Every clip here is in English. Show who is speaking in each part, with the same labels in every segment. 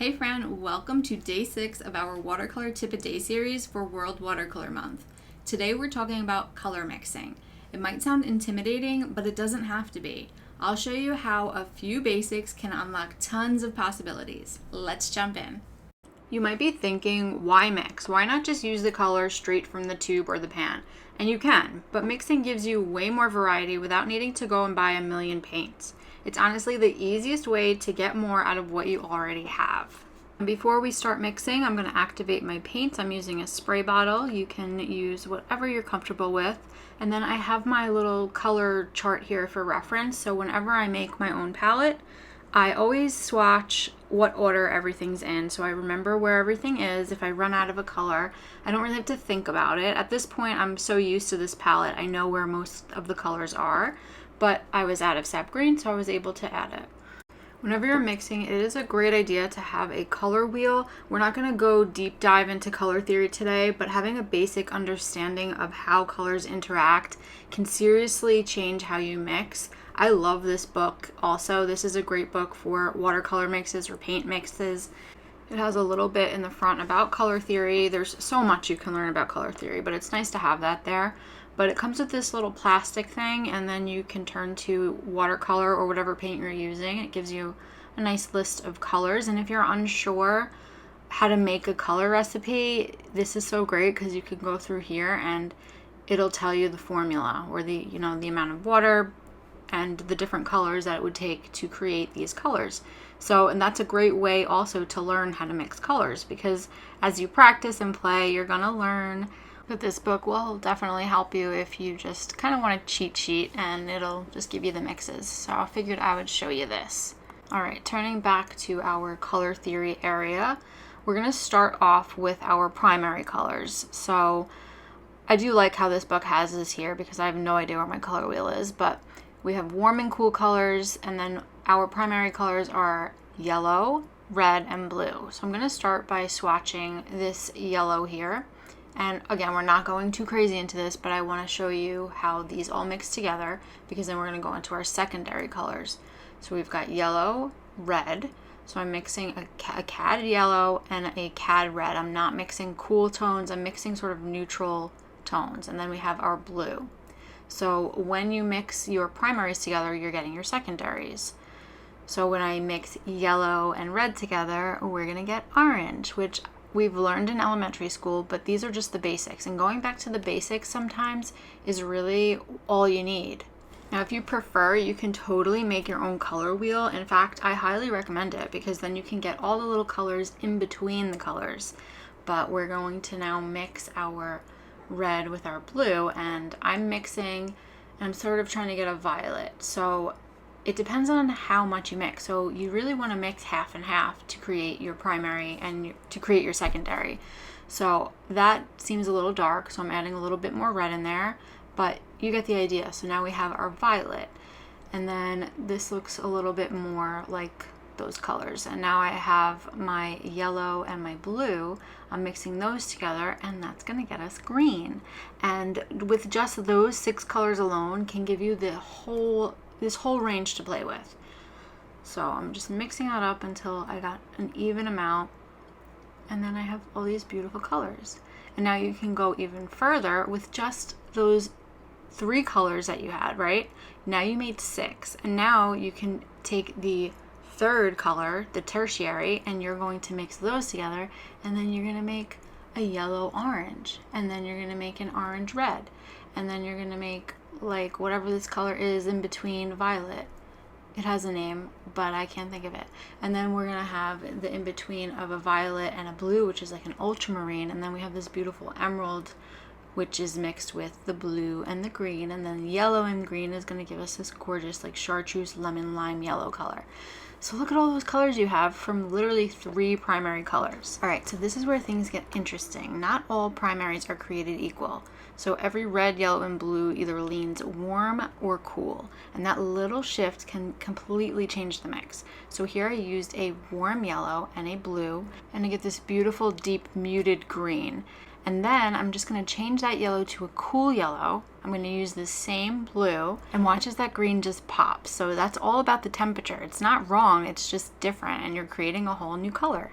Speaker 1: Hey friend, welcome to day 6 of our Watercolor Tip a Day series for World Watercolor Month. Today we're talking about color mixing. It might sound intimidating, but it doesn't have to be. I'll show you how a few basics can unlock tons of possibilities. Let's jump in. You might be thinking, why mix? Why not just use the color straight from the tube or the pan? And you can, but mixing gives you way more variety without needing to go and buy a million paints. It's honestly the easiest way to get more out of what you already have. And before we start mixing, I'm going to activate my paints. I'm using a spray bottle. You can use whatever you're comfortable with. And then I have my little color chart here for reference. So whenever I make my own palette, I always swatch what order everything's in, so I remember where everything is. If I run out of a color, I don't really have to think about it. At this point, I'm so used to this palette, I know where most of the colors are, but I was out of sap green, so I was able to add it. Whenever you're mixing, it is a great idea to have a color wheel. We're not going to go deep dive into color theory today, but having a basic understanding of how colors interact can seriously change how you mix. I love this book also. This is a great book for watercolor mixes or paint mixes. It has a little bit in the front about color theory. There's so much you can learn about color theory, but it's nice to have that there. But it comes with this little plastic thing, and then you can turn to watercolor or whatever paint you're using. It gives you a nice list of colors, and if you're unsure how to make a color recipe, this is so great because you can go through here and it'll tell you the formula or the amount of water and the different colors that it would take to create these colors. So, and that's a great way also to learn how to mix colors, because as you practice and play, you're gonna learn. But this book will definitely help you if you just kind of want a cheat sheet, and it'll just give you the mixes. So I figured I would show you this. All right, turning back to our color theory area, we're gonna start off with our primary colors. So I do like how this book has this here because I have no idea where my color wheel is, but we have warm and cool colors, and then our primary colors are yellow, red, and blue. So I'm gonna start by swatching this yellow here. And again, we're not going too crazy into this, but I want to show you how these all mix together, because then we're going to go into our secondary colors. So we've got yellow, red. So I'm mixing a cad yellow and a cad red. I'm not mixing cool tones. I'm mixing sort of neutral tones. And then we have our blue. So when you mix your primaries together, you're getting your secondaries. So when I mix yellow and red together, we're going to get orange, which we've learned in elementary school, but these are just the basics. And going back to the basics sometimes is really all you need. Now, if you prefer, you can totally make your own color wheel. In fact, I highly recommend it because then you can get all the little colors in between the colors. But we're going to now mix our red with our blue, and I'm mixing, and I'm sort of trying to get a violet. So it depends on how much you mix. So you really want to mix half and half to create your primary and to create your secondary. So that seems a little dark, so I'm adding a little bit more red in there, but you get the idea. So now we have our violet, and then this looks a little bit more like those colors. And now I have my yellow and my blue. I'm mixing those together, and that's going to get us green. And with just those 6 colors alone can give you this whole range to play with. So I'm just mixing that up until I got an even amount, and then I have all these beautiful colors. And now you can go even further with just those 3 colors that you had, right? Now you made 6, and now you can take the third color, the tertiary, and you're going to mix those together, and then you're going to make a yellow orange, and then you're going to make an orange red, and then you're going to make like whatever this color is in between violet. It has a name, but I can't think of it. And then we're gonna have the in between of a violet and a blue, which is like an ultramarine, and then we have this beautiful emerald, which is mixed with the blue and the green, and then yellow and green is gonna give us this gorgeous like chartreuse lemon lime yellow color. So look at all those colors you have from literally 3 primary colors. All right, so this is where things get interesting. Not all primaries are created equal. So every red, yellow, and blue either leans warm or cool, and that little shift can completely change the mix. So here I used a warm yellow and a blue, and I get this beautiful deep muted green. And then I'm just gonna change that yellow to a cool yellow. I'm gonna use the same blue and watch as that green just pops. So that's all about the temperature. It's not wrong, it's just different and you're creating a whole new color.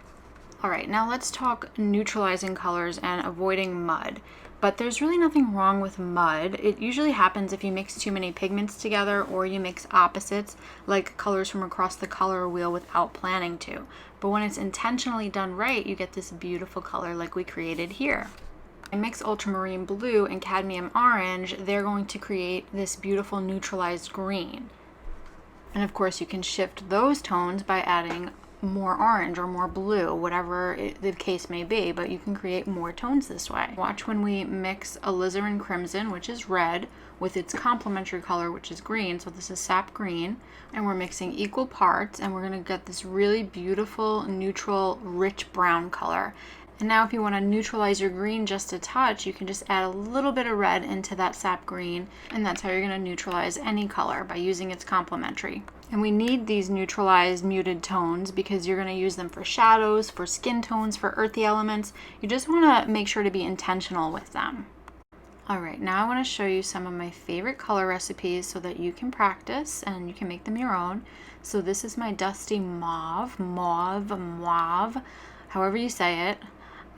Speaker 1: All right, now let's talk neutralizing colors and avoiding mud. But there's really nothing wrong with mud. It usually happens if you mix too many pigments together or you mix opposites, like colors from across the color wheel without planning to. But when it's intentionally done right, you get this beautiful color like we created here. I mix ultramarine blue and cadmium orange, they're going to create this beautiful neutralized green. And of course you can shift those tones by adding more orange or more blue, whatever the case may be, but you can create more tones this way. Watch when we mix alizarin crimson, which is red, with its complementary color, which is green. So this is sap green, and we're mixing equal parts, and we're gonna get this really beautiful, neutral, rich brown color. And now if you want to neutralize your green just a touch, you can just add a little bit of red into that sap green, and that's how you're going to neutralize any color, by using its complementary. And we need these neutralized muted tones because you're going to use them for shadows, for skin tones, for earthy elements. You just want to make sure to be intentional with them. All right, now I want to show you some of my favorite color recipes so that you can practice and you can make them your own. So this is my dusty mauve, however you say it.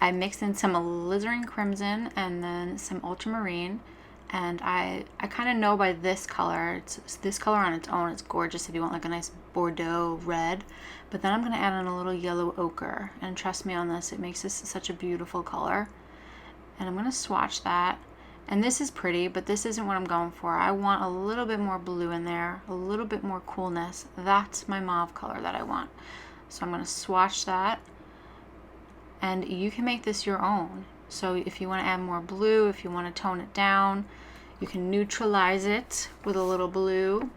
Speaker 1: I mixed in some alizarin crimson and then some ultramarine, and I kind of know by this color, it's this color on its own, it's gorgeous if you want like a nice Bordeaux red, but then I'm going to add in a little yellow ochre, and trust me on this, it makes this such a beautiful color. And I'm going to swatch that, and this is pretty, but this isn't what I'm going for. I want a little bit more blue in there, a little bit more coolness. That's my mauve color that I want. So I'm going to swatch that. And you can make this your own. So if you want to add more blue, if you want to tone it down, you can neutralize it with a little blue.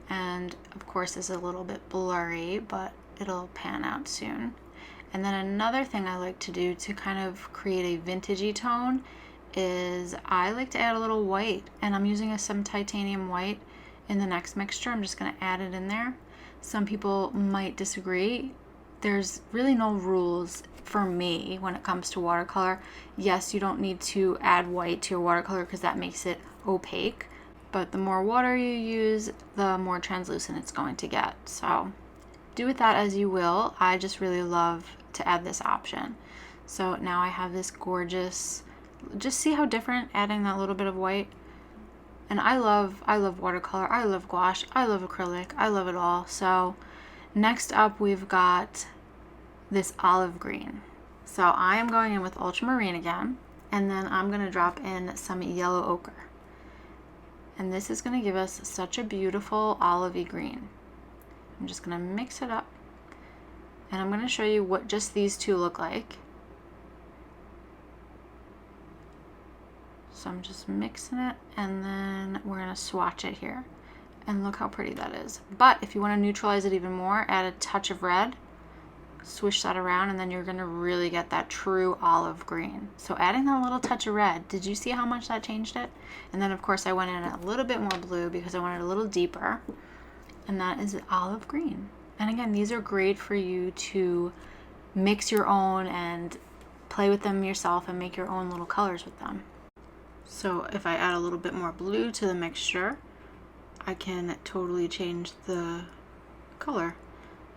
Speaker 1: And of course it's a little bit blurry, but it'll pan out soon. And then another thing I like to do to kind of create a vintagey tone is I like to add a little white, and I'm using some titanium white in the next mixture. I'm just going to add it in there. Some people might disagree. There's really no rules for me when it comes to watercolor. Yes, you don't need to add white to your watercolor because that makes it opaque, but the more water you use, the more translucent it's going to get. So do with that as you will. I just really love to add this option. So now I have this gorgeous, just see how different adding that little bit of white. And I love watercolor, I love gouache, I love acrylic, I love it all. So next up we've got this olive green. So I am going in with ultramarine again, and then I'm going to drop in some yellow ochre. And this is going to give us such a beautiful olivey green. I'm just going to mix it up, and I'm going to show you what just these two look like. So I'm just mixing it, and then we're going to swatch it here. And look how pretty that is. But if you want to neutralize it even more, add a touch of red, swish that around, and then you're going to really get that true olive green. So adding that little touch of red, did you see how much that changed it? And then of course I went in a little bit more blue because I wanted a little deeper, and that is olive green. And again, these are great for you to mix your own and play with them yourself and make your own little colors with them. So if I add a little bit more blue to the mixture, I can totally change the color.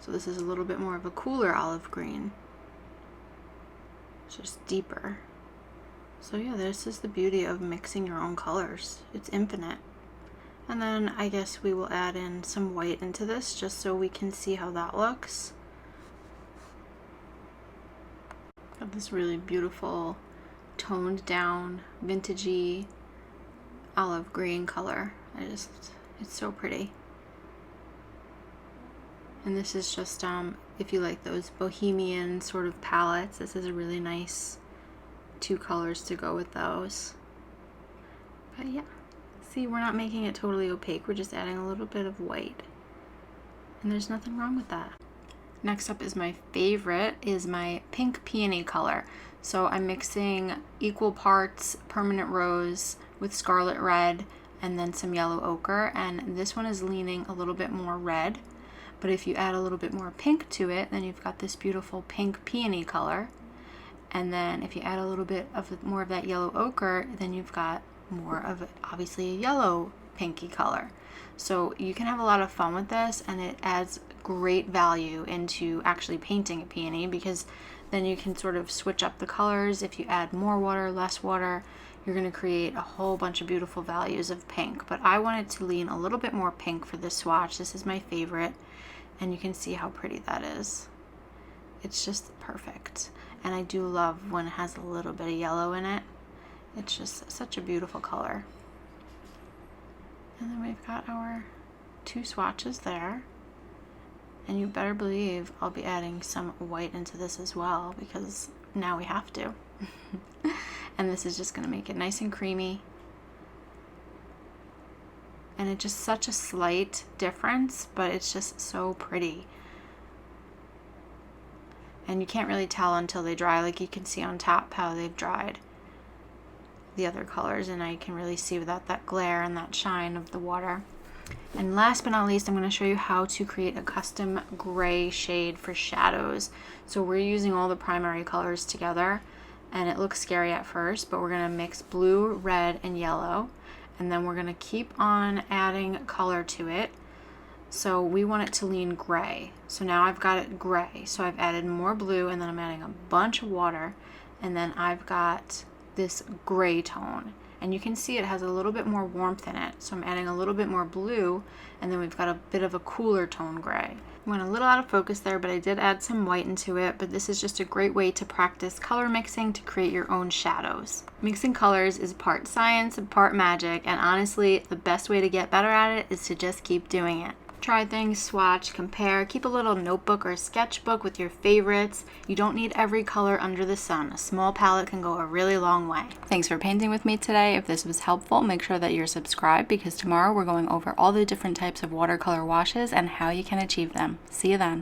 Speaker 1: So this is a little bit more of a cooler olive green. It's just deeper. So yeah, this is the beauty of mixing your own colors. It's infinite. And then I guess we will add in some white into this just so we can see how that looks. Got this really beautiful toned down vintagey olive green color. It's so pretty. And this is just, if you like those bohemian sort of palettes, this is a really nice two colors to go with those. But yeah, see, we're not making it totally opaque, we're just adding a little bit of white. And there's nothing wrong with that. Next up is my favorite, is my pink peony color. So I'm mixing equal parts permanent rose with scarlet red and then some yellow ochre, and this one is leaning a little bit more red. But if you add a little bit more pink to it, then you've got this beautiful pink peony color. And then if you add a little bit of more of that yellow ochre, then you've got more of obviously a yellow pinky color. So you can have a lot of fun with this, and it adds great value into actually painting a peony, because then you can sort of switch up the colors. If you add more water, less water, you're going to create a whole bunch of beautiful values of pink. But I wanted to lean a little bit more pink for this swatch. This is my favorite, and you can see how pretty that is. It's just perfect. And I do love when it has a little bit of yellow in it. It's just such a beautiful color. And then we've got our 2 swatches there. And you better believe I'll be adding some white into this as well, because now we have to. And this is just going to make it nice and creamy. And it's just such a slight difference, but it's just so pretty. And you can't really tell until they dry. Like you can see on top how they've dried the other colors, and now you can really see without that glare and that shine of the water. And last but not least, I'm going to show you how to create a custom gray shade for shadows. So we're using all the primary colors together, and it looks scary at first, but we're going to mix blue, red, and yellow, and then we're going to keep on adding color to it. So we want it to lean gray. So now I've got it gray. So I've added more blue, and then I'm adding a bunch of water, and then I've got this gray tone. And you can see it has a little bit more warmth in it. So I'm adding a little bit more blue, and then we've got a bit of a cooler tone gray. I went a little out of focus there, but I did add some white into it. But this is just a great way to practice color mixing to create your own shadows. Mixing colors is part science and part magic, and honestly, the best way to get better at it is to just keep doing it. Try things, swatch, compare, keep a little notebook or sketchbook with your favorites. You don't need every color under the sun. A small palette can go a really long way. Thanks for painting with me today. If this was helpful, make sure that you're subscribed, because tomorrow we're going over all the different types of watercolor washes and how you can achieve them. See you then.